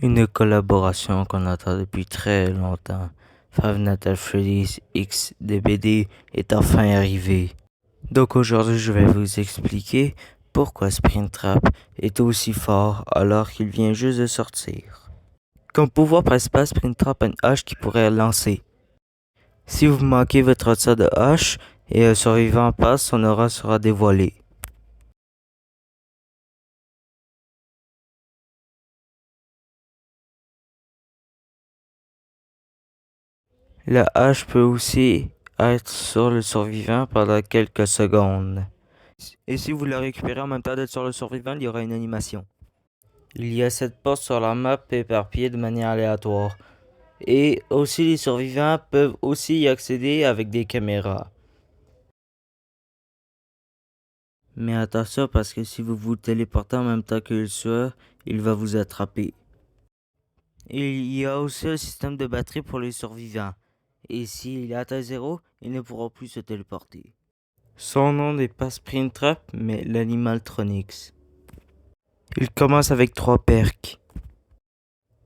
Une collaboration qu'on attend depuis très longtemps. Five Nights at Freddy's X DBD est enfin arrivé. Donc aujourd'hui je vais vous expliquer pourquoi Springtrap est aussi fort alors qu'il vient juste de sortir. Comme pouvoir principal, Springtrap a une hache qui pourrait lancer. Si vous manquez votre tir de hache et un survivant passe, son aura sera dévoilée. La hache peut aussi être sur le survivant pendant quelques secondes. Et si vous la récupérez en même temps d'être sur le survivant, il y aura une animation. Il y a 7 portes sur la map éparpillées de manière aléatoire. Et aussi les survivants peuvent aussi y accéder avec des caméras. Mais attention parce que si vous vous téléportez en même temps que le tueur, il va vous attraper. Il y a aussi un système de batterie pour les survivants. Et s'il atteint 0, il ne pourra plus se téléporter. Son nom n'est pas Springtrap, mais l'Animaltronics. Il commence avec 3 perks.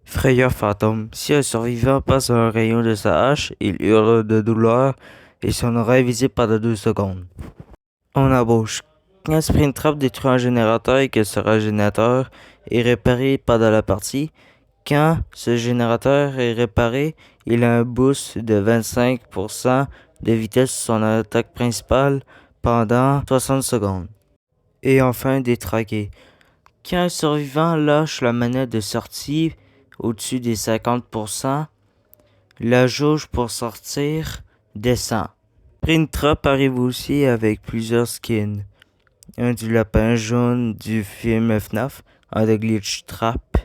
Frayeur fantôme. Si un survivant passe un rayon de sa hache, il hurle de douleur et son oreille est visible pendant 2 secondes. On embauche. Quand Springtrap détruit un générateur et que ce générateur est réparé pendant la partie, quand ce générateur est réparé, il a un boost de 25% de vitesse sur son attaque principale pendant 60 secondes. Et enfin, détraqué. Quand un survivant lâche la manette de sortie au-dessus des 50%, la jauge pour sortir descend. Springtrap arrive aussi avec plusieurs skins. Un du lapin jaune du film FNAF, un de Glitch Trap,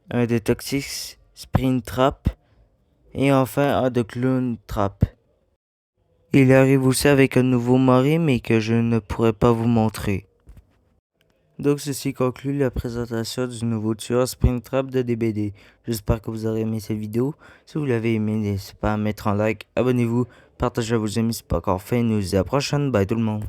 un de Toxic Springtrap et enfin un de Clown Trap. Il arrive aussi avec un nouveau mari mais que je ne pourrai pas vous montrer. Donc ceci conclut la présentation du nouveau tueur Springtrap de DBD. J'espère que vous aurez aimé cette vidéo. Si vous l'avez aimé, n'hésitez pas à mettre un like, abonnez-vous, partagez à vos amis si ce n'est pas encore fait. Nous à la prochaine, bye tout le monde.